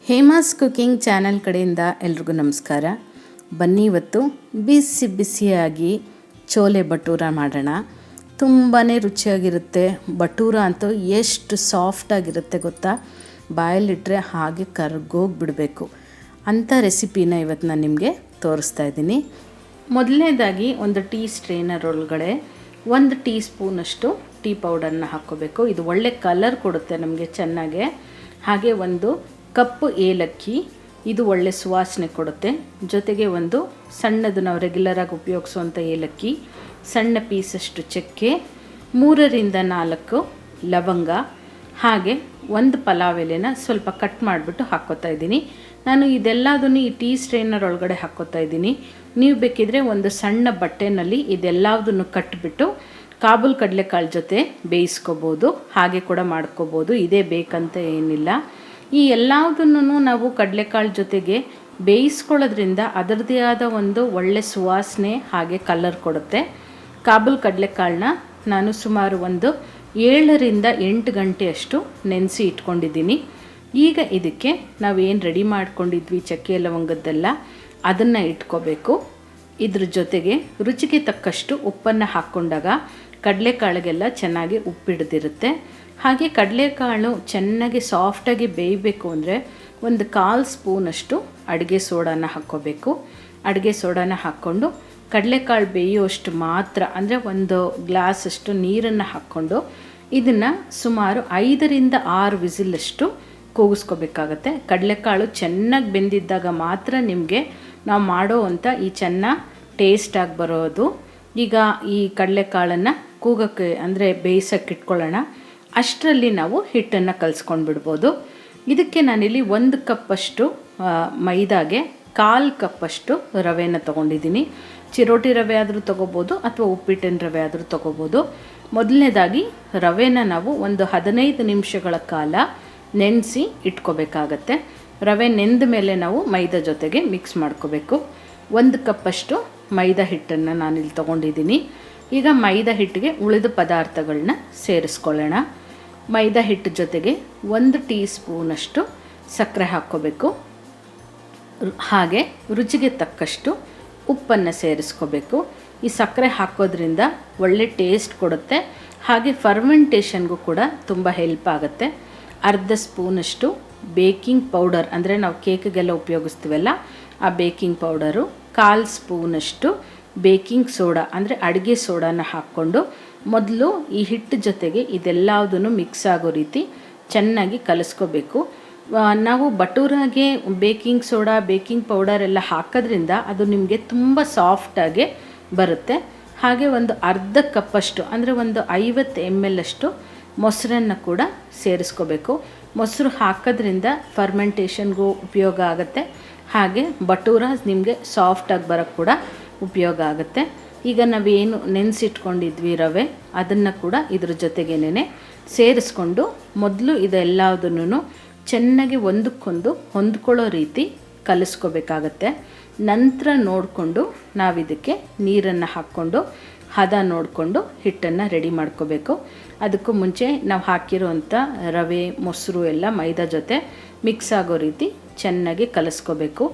Hema's cooking channel ಕಡೆಯಿಂದ ಎಲ್ರಿಗೂ ನಮಸ್ಕಾರ. ಬನ್ನಿ ಇವತ್ತು ಬಿಸಿ ಬಿಸಿಯಾಗಿ ಚೋಲೆ ಭಟೂರ ಮಾಡೋಣ. ತುಂಬಾ ರುಚಿಯಾಗಿರುತ್ತೆ. ಭಟೂರ ಅಂತೂ ಎಷ್ಟು ಸಾಫ್ಟಾಗಿರುತ್ತೆ ಗೊತ್ತಾ, ಬಾಯಲ್ಲಿಟ್ಟರೆ ಹಾಗೆ ಕರ್ಗೋಗಿಬಿಡಬೇಕು ಅಂಥ ರೆಸಿಪಿನ ಇವತ್ತು ನಾನು ನಿಮಗೆ ತೋರಿಸ್ತಾ ಇದ್ದೀನಿ. ಮೊದಲನೇದಾಗಿ ಒಂದು ಟೀ ಸ್ಟ್ರೈನರ್ ಒಳಗಡೆ 1 ಟೀ ಸ್ಪೂನಷ್ಟು ಟೀ ಪೌಡರ್ನ ಹಾಕ್ಕೋಬೇಕು. ಇದು ಒಳ್ಳೆ ಕಲರ್ ಕೊಡುತ್ತೆ ನಮಗೆ ಚೆನ್ನಾಗೆ. ಹಾಗೆ 1 ಕಪ್ ಏಲಕ್ಕಿ, ಇದು ಒಳ್ಳೆ ಸುವಾಸನೆ ಕೊಡುತ್ತೆ. ಜೊತೆಗೆ ಒಂದು ಸಣ್ಣದು ನಾವು ರೆಗ್ಯುಲರಾಗಿ ಉಪಯೋಗಿಸುವಂಥ ಏಲಕ್ಕಿ, ಸಣ್ಣ ಪೀಸಷ್ಟು ಚಕ್ಕೆ, 3ರಿಂದ 4 ಲವಂಗ, ಹಾಗೆ 1 ಪಲಾವ್ ಎಲೆನ ಸ್ವಲ್ಪ ಕಟ್ ಮಾಡಿಬಿಟ್ಟು ಹಾಕ್ಕೋತಾ ಇದ್ದೀನಿ. ನಾನು ಇದೆಲ್ಲದನ್ನು ಈ ಟೀ ಸ್ಟ್ರೈನರ್ ಒಳಗಡೆ ಹಾಕ್ಕೋತಾ ಇದ್ದೀನಿ. ನೀವು ಬೇಕಿದ್ರೆ ಒಂದು ಸಣ್ಣ ಬಟ್ಟೆನಲ್ಲಿ ಇದೆಲ್ಲದನ್ನು ಕಟ್ಟಿಬಿಟ್ಟು ಕಾಬೂಲ್ ಕಡಲೆಕಾಳು ಜೊತೆ ಬೇಯಿಸ್ಕೋಬೋದು, ಹಾಗೆ ಕೂಡ ಮಾಡ್ಕೋಬೋದು. ಇದೇ ಬೇಕಂತ ಏನಿಲ್ಲ. ಈ ಎಲ್ಲದನ್ನು ನಾವು ಕಡಲೆಕಾಳು ಜೊತೆಗೆ ಬೇಯಿಸ್ಕೊಳ್ಳೋದ್ರಿಂದ ಅದರದ್ದೇ ಆದ ಒಂದು ಒಳ್ಳೆ ಸುವಾಸನೆ ಹಾಗೆ ಕಲರ್ ಕೊಡುತ್ತೆ. ಕಾಬೂಲ್ ಕಡಲೆಕಾಳನ್ನ ನಾನು ಸುಮಾರು ಒಂದು 7ರಿಂದ 8 ಗಂಟೆಯಷ್ಟು ನೆನೆಸಿ ಇಟ್ಕೊಂಡಿದ್ದೀನಿ. ಈಗ ಇದಕ್ಕೆ ನಾವೇನು ರೆಡಿ ಮಾಡ್ಕೊಂಡಿದ್ವಿ ಚಕ್ಕೆ ಲವಂಗದ್ದೆಲ್ಲ ಅದನ್ನು ಇಟ್ಕೋಬೇಕು. ಇದ್ರ ಜೊತೆಗೆ ರುಚಿಗೆ ತಕ್ಕಷ್ಟು ಉಪ್ಪನ್ನು ಹಾಕ್ಕೊಂಡಾಗ ಕಡಲೆಕಾಳಿಗೆಲ್ಲ ಚೆನ್ನಾಗಿ ಉಪ್ಪಿಡ್ದಿರುತ್ತೆ. ಹಾಗೆ ಕಡಲೆಕಾಳು ಚೆನ್ನಾಗಿ ಸಾಫ್ಟಾಗಿ ಬೇಯಬೇಕು ಅಂದರೆ 1/4 ಸ್ಪೂನಷ್ಟು ಅಡುಗೆ ಸೋಡಾನ ಹಾಕ್ಕೋಬೇಕು. ಅಡುಗೆ ಸೋಡಾನ ಹಾಕ್ಕೊಂಡು ಕಡಲೆಕಾಳು ಬೇಯುವಷ್ಟು ಮಾತ್ರ, ಅಂದರೆ 1 ಗ್ಲಾಸಷ್ಟು ನೀರನ್ನು ಹಾಕ್ಕೊಂಡು ಇದನ್ನು ಸುಮಾರು 5ರಿಂದ 6 ವಿಸಿಲಷ್ಟು ಕೂಗಿಸ್ಕೋಬೇಕಾಗತ್ತೆ. ಕಡಲೆಕಾಳು ಚೆನ್ನಾಗಿ ಬೆಂದಿದ್ದಾಗ ಮಾತ್ರ ನಿಮಗೆ ನಾವು ಮಾಡೋ ಅಂಥ ಈ ಚೆನ್ನಾಗಿ ಟೇಸ್ಟಾಗಿ ಬರೋದು. ಈಗ ಈ ಕಡಲೆಕಾಳನ್ನು ಕೂಗೋಕ್ಕೆ ಅಂದರೆ ಬೇಯಿಸೋಕ್ಕೆ ಇಟ್ಕೊಳ್ಳೋಣ. ಅಷ್ಟರಲ್ಲಿ ನಾವು ಹಿಟ್ಟನ್ನು ಕಲಿಸ್ಕೊಂಡು ಬಿಡ್ಬೋದು. ಇದಕ್ಕೆ ನಾನಿಲ್ಲಿ 1 ಕಪ್ಪಷ್ಟು ಮೈದಾಗೆ 1/4 ಕಪ್ಪಷ್ಟು ರವೆನ ತೊಗೊಂಡಿದ್ದೀನಿ. ಚಿರೋಟಿ ರವೆ ಆದರೂ ತೊಗೋಬೋದು ಅಥವಾ ಉಪ್ಪಿಟ್ಟಿನ ರವೆ ಆದರೂ ತೊಗೋಬೋದು. ಮೊದಲನೇದಾಗಿ ರವೆನ ನಾವು ಒಂದು 15 ನಿಮಿಷಗಳ ಕಾಲ ನೆನೆಸಿ ಇಟ್ಕೋಬೇಕಾಗತ್ತೆ. ರವೆ ನೆಂದ ಮೇಲೆ ನಾವು ಮೈದಾ ಜೊತೆಗೆ ಮಿಕ್ಸ್ ಮಾಡ್ಕೋಬೇಕು. 1 ಕಪ್ಪಷ್ಟು ಮೈದಾ ಹಿಟ್ಟನ್ನು ನಾನಿಲ್ಲಿ ತೊಗೊಂಡಿದ್ದೀನಿ. ಈಗ ಮೈದಾ ಹಿಟ್ಟಿಗೆ ಉಳಿದ ಪದಾರ್ಥಗಳನ್ನ ಸೇರಿಸ್ಕೊಳ್ಳೋಣ. ಮೈದಾ ಹಿಟ್ಟು ಜೊತೆಗೆ 1 ಟೀ ಸ್ಪೂನಷ್ಟು ಸಕ್ಕರೆ ಹಾಕ್ಕೋಬೇಕು. ಹಾಗೆ ರುಚಿಗೆ ತಕ್ಕಷ್ಟು ಉಪ್ಪನ್ನು ಸೇರಿಸ್ಕೋಬೇಕು. ಈ ಸಕ್ಕರೆ ಹಾಕೋದ್ರಿಂದ ಒಳ್ಳೆ ಟೇಸ್ಟ್ ಕೊಡುತ್ತೆ. ಹಾಗೆ ಫರ್ಮೆಂಟೇಷನ್ಗೂ ಕೂಡ ತುಂಬ ಹೆಲ್ಪ್ ಆಗುತ್ತೆ. 1/2 ಸ್ಪೂನಷ್ಟು ಬೇಕಿಂಗ್ ಪೌಡರ್, ಅಂದರೆ ನಾವು ಕೇಕ್ಗೆಲ್ಲ ಉಪಯೋಗಿಸ್ತೀವಲ್ಲ ಆ ಬೇಕಿಂಗ್ ಪೌಡರು, 1/4 ಸ್ಪೂನಷ್ಟು ಬೇಕಿಂಗ್ ಸೋಡಾ ಅಂದರೆ ಅಡುಗೆ ಸೋಡಾನ ಹಾಕ್ಕೊಂಡು ಮೊದಲು ಈ ಹಿಟ್ಟು ಜೊತೆಗೆ ಇದೆಲ್ಲದನ್ನು ಮಿಕ್ಸ್ ಆಗೋ ರೀತಿ ಚೆನ್ನಾಗಿ ಕಲಿಸ್ಕೋಬೇಕು. ನಾವು ಭಟೂರಾಗೆ ಬೇಕಿಂಗ್ ಸೋಡಾ ಬೇಕಿಂಗ್ ಪೌಡರ್ ಎಲ್ಲ ಹಾಕೋದ್ರಿಂದ ಅದು ನಿಮಗೆ ತುಂಬ ಸಾಫ್ಟಾಗಿ ಬರುತ್ತೆ. ಹಾಗೆ 1/2 ಕಪ್ಪಷ್ಟು ಅಂದರೆ 50 ml ಅಷ್ಟು ಮೊಸರನ್ನು ಕೂಡ ಸೇರಿಸ್ಕೋಬೇಕು. ಮೊಸರು ಹಾಕೋದ್ರಿಂದ ಫರ್ಮೆಂಟೇಷನ್ಗೂ ಉಪಯೋಗ ಆಗುತ್ತೆ. ಹಾಗೆ ಭಟೂರ ನಿಮಗೆ ಸಾಫ್ಟಾಗಿ ಬರೋಕ್ಕೆ ಕೂಡ ಉಪಯೋಗ ಆಗುತ್ತೆ. ಈಗ ನಾವೇನು ನೆನೆಸಿಟ್ಕೊಂಡಿದ್ವಿ ರವೆ, ಅದನ್ನು ಕೂಡ ಇದ್ರ ಜೊತೆಗೇನೆ ಸೇರಿಸ್ಕೊಂಡು ಮೊದಲು ಇದೆಲ್ಲದನ್ನು ಚೆನ್ನಾಗಿ ಒಂದಕ್ಕೊಂದು ಹೊಂದ್ಕೊಳ್ಳೋ ರೀತಿ ಕಲಿಸ್ಕೋಬೇಕಾಗತ್ತೆ. ನಂತರ ನೋಡಿಕೊಂಡು ನಾವಿದಕ್ಕೆ ನೀರನ್ನು ಹಾಕ್ಕೊಂಡು ಹದ ನೋಡಿಕೊಂಡು ಹಿಟ್ಟನ್ನು ರೆಡಿ ಮಾಡ್ಕೋಬೇಕು. ಅದಕ್ಕೂ ಮುಂಚೆ ನಾವು ಹಾಕಿರೋವಂಥ ರವೆ ಮೊಸರು ಎಲ್ಲ ಮೈದಾ ಜೊತೆ ಮಿಕ್ಸ್ ಆಗೋ ರೀತಿ ಚೆನ್ನಾಗಿ ಕಲಿಸ್ಕೋಬೇಕು.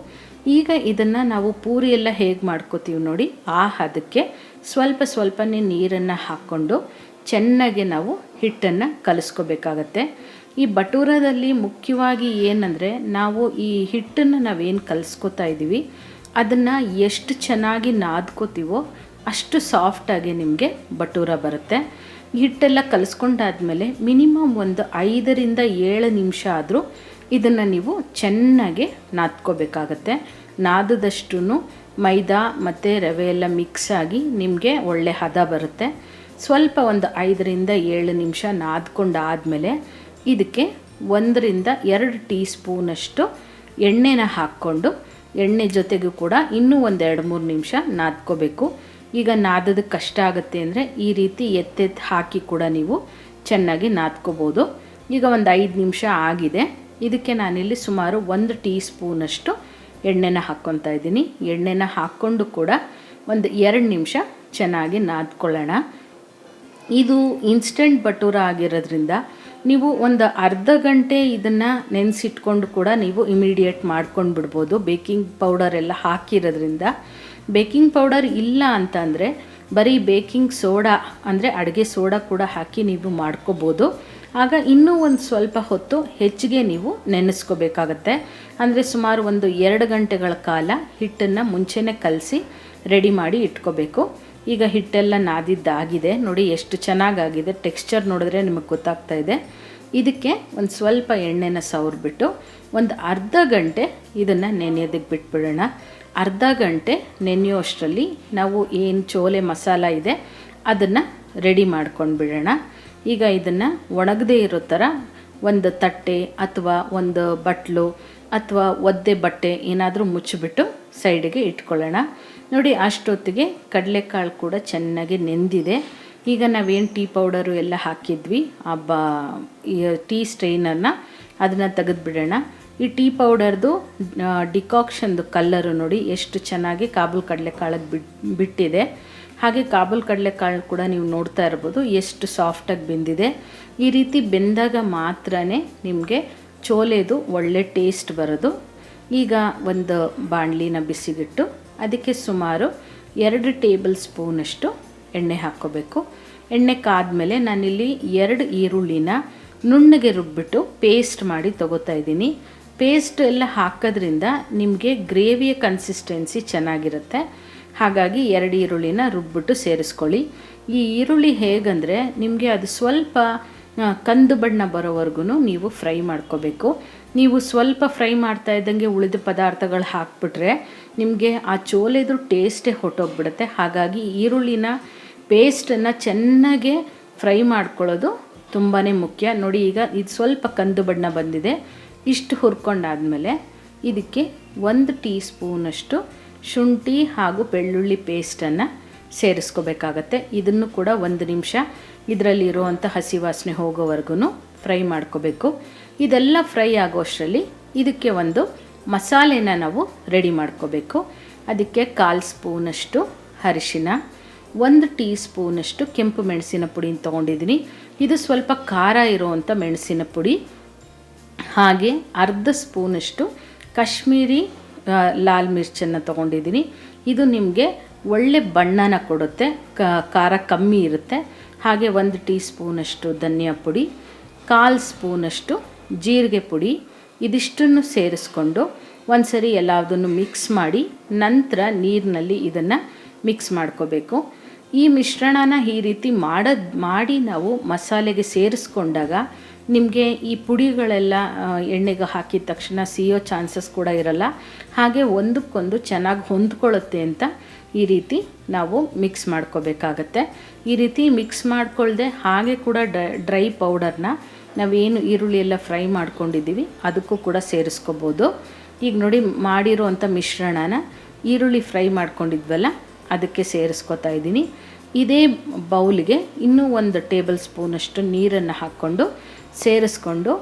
ಈಗ ಇದನ್ನು ನಾವು ಪೂರಿ ಎಲ್ಲ ಹೇಗೆ ಮಾಡ್ಕೋತೀವಿ ನೋಡಿ, ಆ ಹದಕ್ಕೆ ಸ್ವಲ್ಪನೇ ನೀರನ್ನು ಹಾಕ್ಕೊಂಡು ಚೆನ್ನಾಗಿ ನಾವು ಹಿಟ್ಟನ್ನು ಕಲಿಸ್ಕೋಬೇಕಾಗತ್ತೆ. ಈ ಭಟೂರದಲ್ಲಿ ಮುಖ್ಯವಾಗಿ ಏನಂದರೆ, ನಾವು ಈ ಹಿಟ್ಟನ್ನು ನಾವೇನು ಕಲಿಸ್ಕೋತಾ ಇದ್ದೀವಿ ಅದನ್ನು ಎಷ್ಟು ಚೆನ್ನಾಗಿ ನಾದ್ಕೋತೀವೋ ಅಷ್ಟು ಸಾಫ್ಟಾಗಿ ನಿಮಗೆ ಭಟೂರ ಬರುತ್ತೆ. ಹಿಟ್ಟೆಲ್ಲ ಕಲಿಸ್ಕೊಂಡಾದ್ಮೇಲೆ ಮಿನಿಮಮ್ ಒಂದು 5ರಿಂದ 7 ನಿಮಿಷ ಆದರೂ ಇದನ್ನು ನೀವು ಚೆನ್ನಾಗಿ ನಾದ್ಕೋಬೇಕಾಗತ್ತೆ. ನಾದದಷ್ಟು ಮೈದಾ ಮತ್ತು ರವೆ ಎಲ್ಲ ಮಿಕ್ಸ್ ಆಗಿ ನಿಮಗೆ ಒಳ್ಳೆ ಹದ ಬರುತ್ತೆ. ಸ್ವಲ್ಪ ಒಂದು 5ರಿಂದ 7 ನಿಮಿಷ ನಾದ್ಕೊಂಡಾದಮೇಲೆ ಇದಕ್ಕೆ 1ರಿಂದ 2 ಟೀ ಸ್ಪೂನಷ್ಟು ಎಣ್ಣೆನ ಹಾಕ್ಕೊಂಡು ಎಣ್ಣೆ ಜೊತೆಗೂ ಕೂಡ ಇನ್ನೂ ಒಂದು 2-3 ನಿಮಿಷ ನಾದ್ಕೋಬೇಕು. ಈಗ ನಾದೋದಕ್ಕೆ ಕಷ್ಟ ಆಗುತ್ತೆ ಅಂದರೆ ಈ ರೀತಿ ಎತ್ತೆತ್ತು ಹಾಕಿ ಕೂಡ ನೀವು ಚೆನ್ನಾಗಿ ನಾದ್ಕೋಬೋದು. ಈಗ ಒಂದು 5 ನಿಮಿಷ ಆಗಿದೆ. ಇದಕ್ಕೆ ನಾನಿಲ್ಲಿ ಸುಮಾರು 1 ಟೀ ಸ್ಪೂನಷ್ಟು ಎಣ್ಣೆನ ಹಾಕ್ಕೊತಾ ಇದ್ದೀನಿ. ಎಣ್ಣೆನ ಹಾಕ್ಕೊಂಡು ಕೂಡ ಒಂದು 2 ನಿಮಿಷ ಚೆನ್ನಾಗಿ ನಾದ್ಕೊಳ್ಳೋಣ. ಇದು ಇನ್ಸ್ಟೆಂಟ್ ಭಟೂರ ಆಗಿರೋದ್ರಿಂದ ನೀವು ಒಂದು ಅರ್ಧ ಗಂಟೆ ಇದನ್ನು ನೆನೆಸಿಟ್ಕೊಂಡು ಕೂಡ ನೀವು ಇಮಿಡಿಯೇಟ್ ಮಾಡ್ಕೊಂಡು ಬಿಡ್ಬೋದು. ಬೇಕಿಂಗ್ ಪೌಡರ್ ಎಲ್ಲ ಹಾಕಿರೋದ್ರಿಂದ. ಬೇಕಿಂಗ್ ಪೌಡರ್ ಇಲ್ಲ ಅಂತಂದರೆ ಬರೀ ಬೇಕಿಂಗ್ ಸೋಡಾ ಅಂದರೆ ಅಡುಗೆ ಸೋಡಾ ಕೂಡ ಹಾಕಿ ನೀವು ಮಾಡ್ಕೋಬೋದು. ಆಗ ಇನ್ನೂ ಒಂದು ಸ್ವಲ್ಪ ಹೊತ್ತು ಹೆಚ್ಚಿಗೆ ನೀವು ನೆನೆಸ್ಕೋಬೇಕಾಗತ್ತೆ. ಅಂದರೆ ಸುಮಾರು ಒಂದು 2 ಗಂಟೆಗಳ ಕಾಲ ಹಿಟ್ಟನ್ನು ಮುಂಚೆನೇ ಕಲಸಿ ರೆಡಿ ಮಾಡಿ ಇಟ್ಕೋಬೇಕು. ಈಗ ಹಿಟ್ಟೆಲ್ಲ ನಾದಿದ್ದಾಗಿದೆ ನೋಡಿ, ಎಷ್ಟು ಚೆನ್ನಾಗಾಗಿದೆ. ಟೆಕ್ಸ್ಚರ್ ನೋಡಿದ್ರೆ ನಿಮಗೆ ಗೊತ್ತಾಗ್ತಾ ಇದೆ. ಇದಕ್ಕೆ ಒಂದು ಸ್ವಲ್ಪ ಎಣ್ಣೆನ ಸವರ್ಬಿಟ್ಟು ಒಂದು ಅರ್ಧ ಗಂಟೆ ಇದನ್ನು ನೆನೆಯೋದಕ್ಕೆ ಬಿಟ್ಬಿಡೋಣ. ಅರ್ಧ ಗಂಟೆ ನೆನೆಯೋಷ್ಟರಲ್ಲಿ ನಾವು ಏನು ಚೋಲೆ ಮಸಾಲ ಇದೆ ಅದನ್ನು ರೆಡಿ ಮಾಡ್ಕೊಂಡು ಬಿಡೋಣ. ಈಗ ಇದನ್ನು ಒಣಗದೇ ಇರೋ ಥರ ಒಂದು ತಟ್ಟೆ ಅಥವಾ ಒಂದು ಬಟ್ಲು ಅಥವಾ ಒದ್ದೆ ಬಟ್ಟೆ ಏನಾದರೂ ಮುಚ್ಚಿಬಿಟ್ಟು ಸೈಡಿಗೆ ಇಟ್ಕೊಳ್ಳೋಣ. ನೋಡಿ, ಅಷ್ಟೊತ್ತಿಗೆ ಕಡಲೆಕಾಳು ಕೂಡ ಚೆನ್ನಾಗಿ ನೆಂದಿದೆ. ಈಗ ನಾವೇನು ಟೀ ಪೌಡರು ಎಲ್ಲ ಹಾಕಿದ್ವಿ ಈ ಟೀ ಸ್ಟ್ರೈನನ್ನು ಅದನ್ನು ತೆಗೆದುಬಿಡೋಣ. ಈ ಟೀ ಪೌಡರ್ದು ಡಿಕಾಕ್ಷನ್ದು ಕಲ್ಲರು ನೋಡಿ ಎಷ್ಟು ಚೆನ್ನಾಗಿ ಕಾಬೂಲ್ ಕಡಲೆಕಾಳಿಗೆ ಬಿಟ್ಟಿದೆ. ಹಾಗೆ ಕಾಬೂಲ್ ಕಡಲೆಕಾಳು ಕೂಡ ನೀವು ನೋಡ್ತಾ ಇರ್ಬೋದು ಎಷ್ಟು ಸಾಫ್ಟಾಗಿ ಬೆಂದಿದೆ. ಈ ರೀತಿ ಬೆಂದಾಗ ಮಾತ್ರ ನಿಮಗೆ ಚೋಲೆದು ಒಳ್ಳೆ ಟೇಸ್ಟ್ ಬರೋದು. ಈಗ ಒಂದು ಬಾಣಲಿನ ಬಿಸಿಗಿಟ್ಟು ಅದಕ್ಕೆ ಸುಮಾರು 2 ಟೇಬಲ್ ಸ್ಪೂನಷ್ಟು ಎಣ್ಣೆ ಹಾಕ್ಕೋಬೇಕು. ಎಣ್ಣೆ ಕಾದ್ಮೇಲೆ ನಾನಿಲ್ಲಿ 2 ಈರುಳ್ಳಿನ ನುಣ್ಣಗೆ ರುಬ್ಬಿಟ್ಟು ಪೇಸ್ಟ್ ಮಾಡಿ ತೊಗೋತಾ ಇದ್ದೀನಿ. ಪೇಸ್ಟ್ ಎಲ್ಲ ಹಾಕೋದ್ರಿಂದ ನಿಮಗೆ ಗ್ರೇವಿಯ ಕನ್ಸಿಸ್ಟೆನ್ಸಿ ಚೆನ್ನಾಗಿರುತ್ತೆ. ಹಾಗಾಗಿ 2 ಈರುಳ್ಳಿನ ರುಬ್ಬಿಟ್ಟು ಸೇರಿಸ್ಕೊಳ್ಳಿ. ಈ ಈರುಳ್ಳಿ ಹೇಗಂದರೆ ನಿಮಗೆ ಅದು ಸ್ವಲ್ಪ ಕಂದು ಬಣ್ಣ ಬರೋವರೆಗೂ ನೀವು ಫ್ರೈ ಮಾಡ್ಕೋಬೇಕು. ನೀವು ಸ್ವಲ್ಪ ಫ್ರೈ ಮಾಡ್ತಾ ಇದ್ದಂಗೆ ಉಳಿದ ಪದಾರ್ಥಗಳು ಹಾಕ್ಬಿಟ್ರೆ ನಿಮಗೆ ಆ ಚೋಲೆದು ಟೇಸ್ಟೇ ಹೊಟ್ಟೋಗ್ಬಿಡುತ್ತೆ. ಹಾಗಾಗಿ ಈರುಳ್ಳಿನ ಪೇಸ್ಟನ್ನು ಚೆನ್ನಾಗೆ ಫ್ರೈ ಮಾಡ್ಕೊಳ್ಳೋದು ತುಂಬಾ ಮುಖ್ಯ. ನೋಡಿ, ಈಗ ಇದು ಸ್ವಲ್ಪ ಕಂದು ಬಣ್ಣ ಬಂದಿದೆ. ಇಷ್ಟು ಹುರ್ಕೊಂಡಾದಮೇಲೆ ಇದಕ್ಕೆ 1 ಟೀ ಸ್ಪೂನಷ್ಟು ಶುಂಠಿ ಹಾಗೂ ಬೆಳ್ಳುಳ್ಳಿ ಪೇಸ್ಟನ್ನು ಸೇರಿಸ್ಕೋಬೇಕಾಗತ್ತೆ. ಇದನ್ನು ಕೂಡ 1 ನಿಮಿಷ ಇದರಲ್ಲಿರುವಂಥ ಹಸಿ ವಾಸನೆ ಹೋಗೋವರೆಗೂ ಫ್ರೈ ಮಾಡ್ಕೋಬೇಕು. ಇದೆಲ್ಲ ಫ್ರೈ ಆಗೋಷ್ಟರಲ್ಲಿ ಇದಕ್ಕೆ ಒಂದು ಮಸಾಲೆನ ನಾವು ರೆಡಿ ಮಾಡ್ಕೋಬೇಕು. ಅದಕ್ಕೆ 1/4 ಸ್ಪೂನಷ್ಟು ಅರಿಶಿನ, 1 ಟೀ ಸ್ಪೂನಷ್ಟು ಕೆಂಪು ಮೆಣಸಿನ ಪುಡಿನ ತೊಗೊಂಡಿದ್ದೀನಿ. ಇದು ಸ್ವಲ್ಪ ಖಾರ ಇರುವಂಥ ಮೆಣಸಿನ ಪುಡಿ. ಹಾಗೆ 1/2 ಸ್ಪೂನಷ್ಟು ಕಾಶ್ಮೀರಿ ಲಾಲ್ ಮಿರ್ಚನ್ನು ತೊಗೊಂಡಿದ್ದೀನಿ. ಇದು ನಿಮಗೆ ಒಳ್ಳೆ ಬಣ್ಣನ ಕೊಡುತ್ತೆ, ಖಾರ ಕಮ್ಮಿ ಇರುತ್ತೆ. ಹಾಗೆ 1 ಟೀ ಸ್ಪೂನಷ್ಟು ಧನಿಯಾ ಪುಡಿ, 1/4 ಸ್ಪೂನಷ್ಟು ಜೀರಿಗೆ ಪುಡಿ. ಇದಿಷ್ಟನ್ನು ಸೇರಿಸ್ಕೊಂಡು ಒಂದು ಸರಿ ಎಲ್ಲದನ್ನು ಮಿಕ್ಸ್ ಮಾಡಿ ನಂತರ ನೀರಿನಲ್ಲಿ ಇದನ್ನು ಮಿಕ್ಸ್ ಮಾಡ್ಕೋಬೇಕು. ಈ ಮಿಶ್ರಣನ ಈ ರೀತಿ ಮಾಡಿ ನಾವು ಮಸಾಲೆಗೆ ಸೇರಿಸ್ಕೊಂಡಾಗ ನಿಮಗೆ ಈ ಪುಡಿಗಳೆಲ್ಲ ಎಣ್ಣೆಗೆ ಹಾಕಿದ ತಕ್ಷಣ ಸಿಯೋ ಚಾನ್ಸಸ್ ಕೂಡ ಇರಲ್ಲ. ಹಾಗೆ ಒಂದಕ್ಕೊಂದು ಚೆನ್ನಾಗಿ ಹೊಂದ್ಕೊಳ್ಳುತ್ತೆ ಅಂತ ಈ ರೀತಿ ನಾವು ಮಿಕ್ಸ್ ಮಾಡ್ಕೋಬೇಕಾಗತ್ತೆ. ಈ ರೀತಿ ಮಿಕ್ಸ್ ಮಾಡ್ಕೊಳ್ದೆ ಹಾಗೆ ಕೂಡ ಡ್ರೈ ಪೌಡರ್ನ ನಾವೇನು ಈರುಳ್ಳಿ ಎಲ್ಲ ಫ್ರೈ ಮಾಡ್ಕೊಂಡಿದ್ದೀವಿ ಅದಕ್ಕೂ ಕೂಡ ಸೇರಿಸ್ಕೋಬೋದು. ಈಗ ನೋಡಿ, ಮಾಡಿರೋವಂಥ ಮಿಶ್ರಣನ ಈರುಳ್ಳಿ ಫ್ರೈ ಮಾಡ್ಕೊಂಡಿದ್ವಲ್ಲ ಅದಕ್ಕೆ ಸೇರಿಸ್ಕೊತಾ ಇದ್ದೀನಿ. ಇದೇ ಬೌಲ್ಗೆ ಇನ್ನೂ 1 ಟೇಬಲ್ ಸ್ಪೂನಷ್ಟು ನೀರನ್ನು ಹಾಕ್ಕೊಂಡು ಸೇರಿಸ್ಕೊಂಡು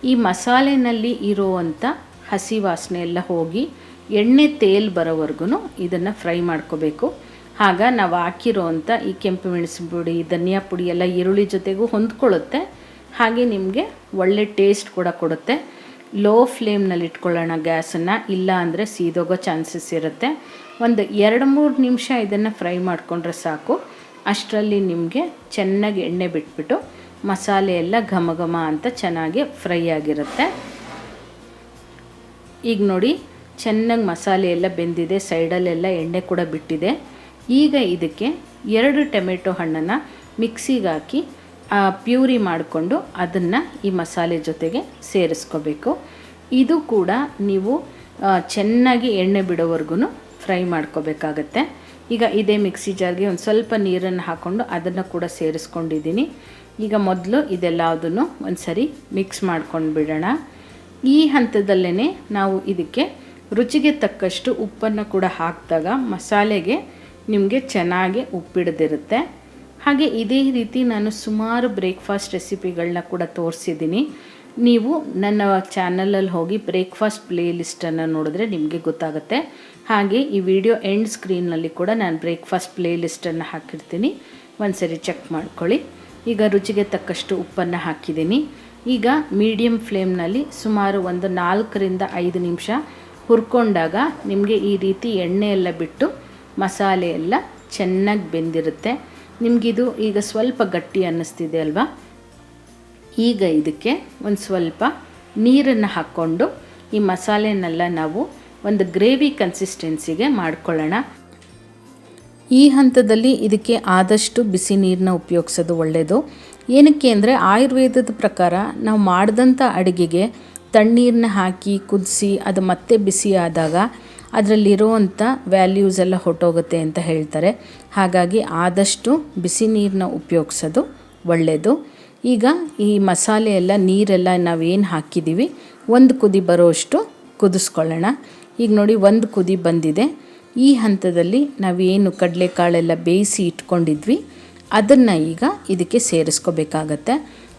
ಈ ಮಸಾಲೆನಲ್ಲಿ ಇರುವಂಥ ಹಸಿ ವಾಸನೆ ಎಲ್ಲ ಹೋಗಿ ಎಣ್ಣೆ ತೇಲ್ ಬರೋವರೆಗೂ ಇದನ್ನು ಫ್ರೈ ಮಾಡ್ಕೋಬೇಕು. ಆಗ ನಾವು ಹಾಕಿರೋವಂಥ ಈ ಕೆಂಪು ಮೆಣಸಿನ ಪುಡಿ, ಧನಿಯಾ ಪುಡಿ ಎಲ್ಲ ಈರುಳ್ಳಿ ಜೊತೆಗೂ ಹೊಂದ್ಕೊಳ್ಳುತ್ತೆ. ಹಾಗೆ ನಿಮಗೆ ಒಳ್ಳೆ ಟೇಸ್ಟ್ ಕೂಡ ಕೊಡುತ್ತೆ. ಲೋ ಫ್ಲೇಮ್ನಲ್ಲಿ ಇಟ್ಕೊಳ್ಳೋಣ ಗ್ಯಾಸನ್ನು, ಇಲ್ಲ ಅಂದರೆ ಸೀದೋಗೋ ಚಾನ್ಸಸ್ ಇರುತ್ತೆ. ಒಂದು 2-3 ನಿಮಿಷ ಇದನ್ನು ಫ್ರೈ ಮಾಡಿಕೊಂಡ್ರೆ ಸಾಕು. ಅಷ್ಟರಲ್ಲಿ ನಿಮಗೆ ಚೆನ್ನಾಗಿ ಎಣ್ಣೆ ಬಿಟ್ಬಿಟ್ಟು ಮಸಾಲೆ ಎಲ್ಲ ಘಮ ಘಮ ಅಂತ ಚೆನ್ನಾಗಿ ಫ್ರೈ ಆಗಿರುತ್ತೆ. ಈಗ ನೋಡಿ, ಚೆನ್ನಾಗಿ ಮಸಾಲೆ ಎಲ್ಲ ಬೆಂದಿದೆ, ಸೈಡಲ್ಲೆಲ್ಲ ಎಣ್ಣೆ ಕೂಡ ಬಿಟ್ಟಿದೆ. ಈಗ ಇದಕ್ಕೆ 2 ಟೊಮೆಟೊ ಹಣ್ಣನ್ನು ಮಿಕ್ಸಿಗೆ ಹಾಕಿ ಪ್ಯೂರಿ ಮಾಡಿಕೊಂಡು ಅದನ್ನು ಈ ಮಸಾಲೆ ಜೊತೆಗೆ ಸೇರಿಸ್ಕೋಬೇಕು. ಇದು ಕೂಡ ನೀವು ಚೆನ್ನಾಗಿ ಎಣ್ಣೆ ಬಿಡೋವರೆಗೂ ಫ್ರೈ ಮಾಡ್ಕೋಬೇಕಾಗತ್ತೆ. ಈಗ ಇದೇ ಮಿಕ್ಸಿ ಜಾರ್ಗೆ ಒಂದು ಸ್ವಲ್ಪ ನೀರನ್ನು ಹಾಕ್ಕೊಂಡು ಅದನ್ನು ಕೂಡ ಸೇರಿಸ್ಕೊಂಡಿದ್ದೀನಿ. ಈಗ ಮೊದಲು ಇದೆಲ್ಲದನ್ನು ಒಂದು ಸರಿ ಮಿಕ್ಸ್ ಮಾಡ್ಕೊಂಡು ಬಿಡೋಣ. ಈ ಹಂತದಲ್ಲೇ ನಾವು ಇದಕ್ಕೆ ರುಚಿಗೆ ತಕ್ಕಷ್ಟು ಉಪ್ಪನ್ನು ಕೂಡ ಹಾಕಿದಾಗ ಮಸಾಲೆಗೆ ನಿಮಗೆ ಚೆನ್ನಾಗಿ ಉಪ್ಪಿಡ್ದಿರುತ್ತೆ. ಹಾಗೆ ಇದೇ ರೀತಿ ನಾನು ಸುಮಾರು ಬ್ರೇಕ್ಫಾಸ್ಟ್ ರೆಸಿಪಿಗಳನ್ನ ಕೂಡ ತೋರಿಸಿದ್ದೀನಿ. ನೀವು ನನ್ನ ಚಾನಲಲ್ಲಿ ಹೋಗಿ ಬ್ರೇಕ್ಫಾಸ್ಟ್ ಪ್ಲೇ ಲಿಸ್ಟನ್ನು ನೋಡಿದ್ರೆ ನಿಮಗೆ ಗೊತ್ತಾಗುತ್ತೆ. ಹಾಗೆ ಈ ವಿಡಿಯೋ ಎಂಡ್ ಸ್ಕ್ರೀನ್ನಲ್ಲಿ ಕೂಡ ನಾನು ಬ್ರೇಕ್ಫಾಸ್ಟ್ ಪ್ಲೇ ಲಿಸ್ಟನ್ನು ಹಾಕಿರ್ತೀನಿ, ಒಂದು ಸರಿ ಚೆಕ್ ಮಾಡ್ಕೊಳ್ಳಿ. ಈಗ ರುಚಿಗೆ ತಕ್ಕಷ್ಟು ಉಪ್ಪನ್ನು ಹಾಕಿದ್ದೀನಿ. ಈಗ ಮೀಡಿಯಮ್ ಫ್ಲೇಮ್ನಲ್ಲಿ ಸುಮಾರು ಒಂದು 4-5 ನಿಮಿಷ ಹುರ್ಕೊಂಡಾಗ ನಿಮಗೆ ಈ ರೀತಿ ಎಣ್ಣೆ ಎಲ್ಲ ಬಿಟ್ಟು ಮಸಾಲೆ ಎಲ್ಲ ಚೆನ್ನಾಗಿ ಬೆಂದಿರುತ್ತೆ. ನಿಮಗಿದು ಈಗ ಸ್ವಲ್ಪ ಗಟ್ಟಿ ಅನ್ನಿಸ್ತಿದೆ ಅಲ್ವಾ? ಈಗ ಇದಕ್ಕೆ ಒಂದು ಸ್ವಲ್ಪ ನೀರನ್ನು ಹಾಕ್ಕೊಂಡು ಈ ಮಸಾಲೆನೆಲ್ಲ ನಾವು ಒಂದು ಗ್ರೇವಿ ಕನ್ಸಿಸ್ಟೆನ್ಸಿಗೆ ಮಾಡ್ಕೊಳ್ಳೋಣ. ಈ ಹಂತದಲ್ಲಿ ಇದಕ್ಕೆ ಆದಷ್ಟು ಬಿಸಿ ನೀರನ್ನ ಉಪಯೋಗಿಸೋದು ಒಳ್ಳೆಯದು. ಏನಕ್ಕೆ ಅಂದರೆ ಆಯುರ್ವೇದದ ಪ್ರಕಾರ ನಾವು ಮಾಡಿದಂಥ ಅಡುಗೆಗೆ ತಣ್ಣೀರನ್ನ ಹಾಕಿ ಕುದಿಸಿ ಅದು ಮತ್ತೆ ಬಿಸಿ ಆದಾಗ ಅದರಲ್ಲಿರುವಂಥ ವ್ಯಾಲ್ಯೂಸ್ ಎಲ್ಲ ಹೊರಟೋಗುತ್ತೆ ಅಂತ ಹೇಳ್ತಾರೆ. ಹಾಗಾಗಿ ಆದಷ್ಟು ಬಿಸಿ ನೀರನ್ನ ಉಪಯೋಗಿಸೋದು ಒಳ್ಳೆಯದು. ಈಗ ಈ ಮಸಾಲೆ ಎಲ್ಲ ನೀರೆಲ್ಲ ನಾವೇನು ಹಾಕಿದ್ದೀವಿ ಒಂದು ಕುದಿ ಬರೋಷ್ಟು ಕುದಿಸ್ಕೊಳ್ಳೋಣ. ಈಗ ನೋಡಿ ಒಂದು ಕುದಿ ಬಂದಿದೆ. ಈ ಹಂತದಲ್ಲಿ ನಾವೇನು ಕಡಲೆಕಾಳೆಲ್ಲ ಬೇಯಿಸಿ ಇಟ್ಕೊಂಡಿದ್ವಿ ಅದನ್ನು ಈಗ ಇದಕ್ಕೆ ಸೇರಿಸ್ಕೋಬೇಕಾಗತ್ತೆ.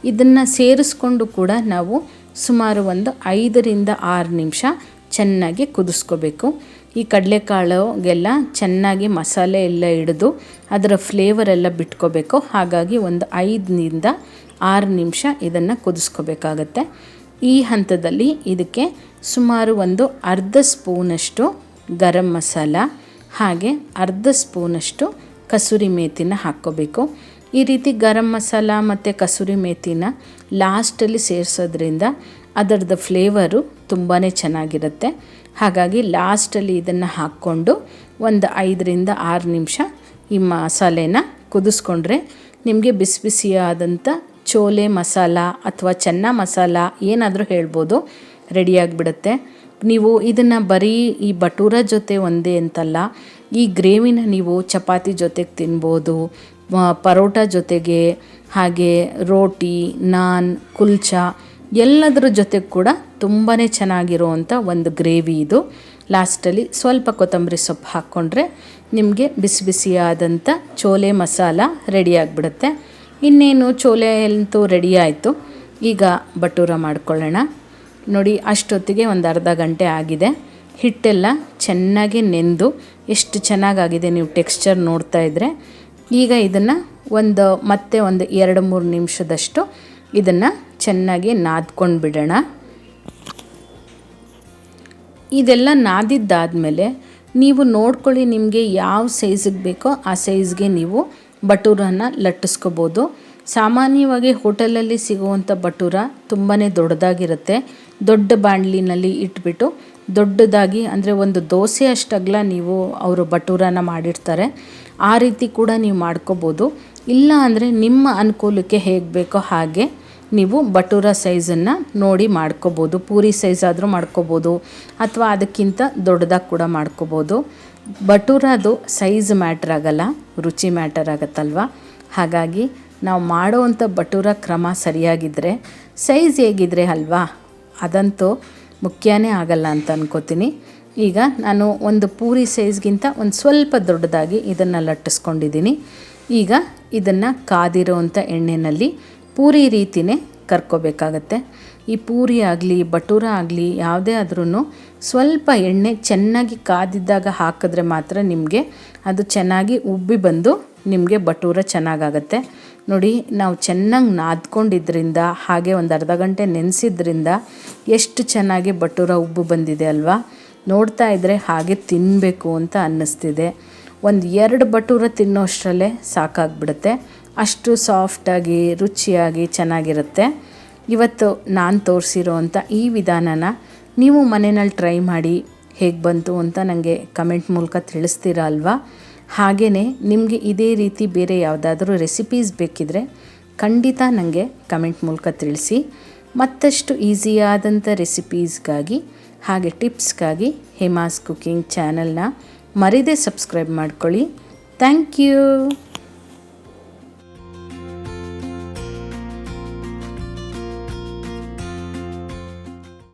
ಇದನ್ನು ಸೇರಿಸ್ಕೊಂಡು ಕೂಡ ನಾವು ಸುಮಾರು ಒಂದು 5-6 ನಿಮಿಷ ಚೆನ್ನಾಗಿ ಕುದಿಸ್ಕೋಬೇಕು. ಈ ಕಡಲೆಕಾಳುಗೆಲ್ಲ ಚೆನ್ನಾಗಿ ಮಸಾಲೆ ಎಲ್ಲ ಹಿಡಿದು ಅದರ ಫ್ಲೇವರ್ ಎಲ್ಲ ಬಿಟ್ಕೋಬೇಕು. ಹಾಗಾಗಿ ಒಂದು 5-6 ನಿಮಿಷ ಇದನ್ನು ಕುದಿಸ್ಕೋಬೇಕಾಗತ್ತೆ. ಈ ಹಂತದಲ್ಲಿ ಇದಕ್ಕೆ ಸುಮಾರು ಒಂದು ಅರ್ಧ ಸ್ಪೂನಷ್ಟು ಗರಂ ಮಸಾಲ ಹಾಗೆ ಅರ್ಧ ಸ್ಪೂನಷ್ಟು ಕಸೂರಿ ಮೇಥಿನ ಹಾಕ್ಕೋಬೇಕು. ಈ ರೀತಿ ಗರಂ ಮಸಾಲ ಮತ್ತು ಕಸೂರಿ ಮೇಥಿನ ಲಾಸ್ಟಲ್ಲಿ ಸೇರಿಸೋದ್ರಿಂದ ಅದರದ್ದು ಫ್ಲೇವರು ತುಂಬಾ ಚೆನ್ನಾಗಿರುತ್ತೆ. ಹಾಗಾಗಿ ಲಾಸ್ಟಲ್ಲಿ ಇದನ್ನು ಹಾಕ್ಕೊಂಡು ಒಂದು 5-6 ನಿಮಿಷ ಈ ಮಸಾಲೆನ ಕುದಿಸ್ಕೊಂಡ್ರೆ ನಿಮಗೆ ಬಿಸಿ ಬಿಸಿಯಾದಂಥ ಚೋಲೆ ಮಸಾಲ ಅಥವಾ ಚೆನ್ನ ಮಸಾಲ ಏನಾದರೂ ಹೇಳ್ಬೋದು, ರೆಡಿಯಾಗಿಬಿಡುತ್ತೆ. ನೀವು ಇದನ್ನು ಬರೀ ಈ ಭಟೂರ ಜೊತೆ ಒಂದೇ ಅಂತಲ್ಲ, ಈ ಗ್ರೇವಿನ ನೀವು ಚಪಾತಿ ಜೊತೆಗೆ ತಿನ್ಬೋದು, ಪರೋಟ ಜೊತೆಗೆ, ಹಾಗೆ ರೋಟಿ, ನಾನ್, ಕುಲ್ಚಾ ಎಲ್ಲದರ ಜೊತೆಗೆ ಕೂಡ ತುಂಬಾ ಚೆನ್ನಾಗಿರುವಂಥ ಒಂದು ಗ್ರೇವಿ ಇದು. ಲಾಸ್ಟಲ್ಲಿ ಸ್ವಲ್ಪ ಕೊತ್ತಂಬರಿ ಸೊಪ್ಪು ಹಾಕ್ಕೊಂಡ್ರೆ ನಿಮಗೆ ಬಿಸಿ ಬಿಸಿಯಾದಂಥ ಚೋಲೆ ಮಸಾಲ ರೆಡಿಯಾಗಿಬಿಡುತ್ತೆ. ಇನ್ನೇನು ಚೋಲೆ ಅಂತೂ ರೆಡಿ ಆಯಿತು. ಈಗ ಭಟೂರ ಮಾಡ್ಕೊಳ್ಳೋಣ. ನೋಡಿ ಅಷ್ಟೊತ್ತಿಗೆ ಒಂದು ಅರ್ಧ ಗಂಟೆ ಆಗಿದೆ. ಹಿಟ್ಟೆಲ್ಲ ಚೆನ್ನಾಗಿ ನೆಂದು ಎಷ್ಟು ಚೆನ್ನಾಗಾಗಿದೆ, ನೀವು ಟೆಕ್ಸ್ಚರ್ ನೋಡ್ತಾ ಇದ್ದರೆ. ಈಗ ಇದನ್ನು ಮತ್ತೆ ಒಂದು 2-3 ನಿಮಿಷದಷ್ಟು ಇದನ್ನು ಚೆನ್ನಾಗಿ ನಾದ್ಕೊಂಡು ಬಿಡೋಣ. ಇದೆಲ್ಲ ನಾದಿದ್ದಾದಮೇಲೆ ನೀವು ನೋಡ್ಕೊಳ್ಳಿ, ನಿಮಗೆ ಯಾವ ಸೈಜಿಗೆ ಬೇಕೋ ಆ ಸೈಜ್ಗೆ ನೀವು ಭಟೂರನ ಲಟ್ಟಿಸ್ಕೋಬೋದು. ಸಾಮಾನ್ಯವಾಗಿ ಹೋಟೆಲಲ್ಲಿ ಸಿಗುವಂಥ ಭಟೂರ ತುಂಬಾ ದೊಡ್ಡದಾಗಿರುತ್ತೆ. ದೊಡ್ಡ ಬಾಣಲಿನಲ್ಲಿ ಇಟ್ಬಿಟ್ಟು ದೊಡ್ಡದಾಗಿ ಅಂದರೆ ಒಂದು ದೋಸೆ ಅಷ್ಟಗಲ ನೀವು ಅವರು ಭಟೂರನ ಮಾಡಿರ್ತಾರೆ. ಆ ರೀತಿ ಕೂಡ ನೀವು ಮಾಡ್ಕೋಬೋದು. ಇಲ್ಲ ಅಂದರೆ ನಿಮ್ಮ ಅನುಕೂಲಕ್ಕೆ ಹೇಗೆ ಬೇಕೋ ಹಾಗೆ ನೀವು ಭಟೂರ ಸೈಜನ್ನು ನೋಡಿ ಮಾಡ್ಕೋಬೋದು. ಪೂರಿ ಸೈಜ್ ಆದರೂ ಮಾಡ್ಕೋಬೋದು ಅಥವಾ ಅದಕ್ಕಿಂತ ದೊಡ್ಡದಾಗಿ ಕೂಡ ಮಾಡ್ಕೋಬೋದು. ಭಟೂರದು ಸೈಜ್ ಮ್ಯಾಟ್ರ್ ಆಗಲ್ಲ, ರುಚಿ ಮ್ಯಾಟರ್ ಆಗುತ್ತಲ್ವ. ಹಾಗಾಗಿ ನಾವು ಮಾಡೋವಂಥ ಭಟೂರ ಕ್ರಮ ಸರಿಯಾಗಿದ್ದರೆ ಸೈಜ್ ಹೇಗಿದ್ರೆ ಅಲ್ವಾ, ಅದಂತೂ ಮುಖ್ಯನೇ ಆಗಲ್ಲ ಅಂತ ಅನ್ಕೋತೀನಿ. ಈಗ ನಾನು ಒಂದು ಪೂರಿ ಸೈಜ್ಗಿಂತ ಒಂದು ಸ್ವಲ್ಪ ದೊಡ್ಡದಾಗಿ ಇದನ್ನು ಲಟ್ಟಿಸ್ಕೊಂಡಿದ್ದೀನಿ. ಈಗ ಇದನ್ನು ಕಾದಿರೋವಂಥ ಎಣ್ಣೆಯಲ್ಲಿ ಪೂರಿ ರೀತಿಯೇ ಕರ್ಕೋಬೇಕಾಗತ್ತೆ. ಈ ಪೂರಿ ಆಗಲಿ ಭಟೂರ ಆಗಲಿ ಯಾವುದೇ ಆದ್ರೂ ಸ್ವಲ್ಪ ಎಣ್ಣೆ ಚೆನ್ನಾಗಿ ಕಾದಿದ್ದಾಗ ಹಾಕಿದ್ರೆ ಮಾತ್ರ ನಿಮಗೆ ಅದು ಚೆನ್ನಾಗಿ ಉಬ್ಬಿ ಬಂದು ನಿಮಗೆ ಭಟೂರ ಚೆನ್ನಾಗಾಗತ್ತೆ. ನೋಡಿ, ನಾವು ಚೆನ್ನಾಗಿ ನಾದ್ಕೊಂಡಿದ್ದರಿಂದ ಹಾಗೆ ಒಂದು ಅರ್ಧ ಗಂಟೆ ನೆನೆಸಿದ್ರಿಂದ ಎಷ್ಟು ಚೆನ್ನಾಗಿ ಭಟೂರ ಉಬ್ಬು ಬಂದಿದೆ ಅಲ್ವಾ. ನೋಡ್ತಾ ಇದ್ದರೆ ಹಾಗೆ ತಿನ್ನಬೇಕು ಅಂತ ಅನ್ನಿಸ್ತಿದೆ. ಒಂದು 2 ಭಟೂರ ತಿನ್ನೋಷ್ಟರಲ್ಲೇ ಸಾಕಾಗ್ಬಿಡುತ್ತೆ. ಅಷ್ಟು ಸಾಫ್ಟಾಗಿ ರುಚಿಯಾಗಿ ಚೆನ್ನಾಗಿರುತ್ತೆ. ಇವತ್ತು ನಾನು ತೋರಿಸಿರೋವಂಥ ಈ ವಿಧಾನನ ನೀವು ಮನೆಯಲ್ಲಿ ಟ್ರೈ ಮಾಡಿ ಹೇಗೆ ಬಂತು ಅಂತ ನನಗೆ ಕಮೆಂಟ್ ಮೂಲಕ ತಿಳಿಸ್ತೀರಾ ಅಲ್ವಾ. ಹಾಗೆಯೇ ನಿಮಗೆ ಇದೇ ರೀತಿ ಬೇರೆ ಯಾವುದಾದ್ರೂ ರೆಸಿಪೀಸ್ ಬೇಕಿದ್ರೆ ಖಂಡಿತ ನನಗೆ ಕಮೆಂಟ್ ಮೂಲಕ ತಿಳಿಸಿ. ಮತ್ತಷ್ಟು ಈಸಿಯಾದಂಥ ರೆಸಿಪೀಸ್ಗಾಗಿ ಹಾಗೆ ಟಿಪ್ಸ್ಗಾಗಿ ಹೇಮಾಸ್ ಕುಕಿಂಗ್ ಚಾನಲ್ನ ಮರೀದೆ ಸಬ್ಸ್ಕ್ರೈಬ್ ಮಾಡ್ಕೊಳ್ಳಿ. Thank you.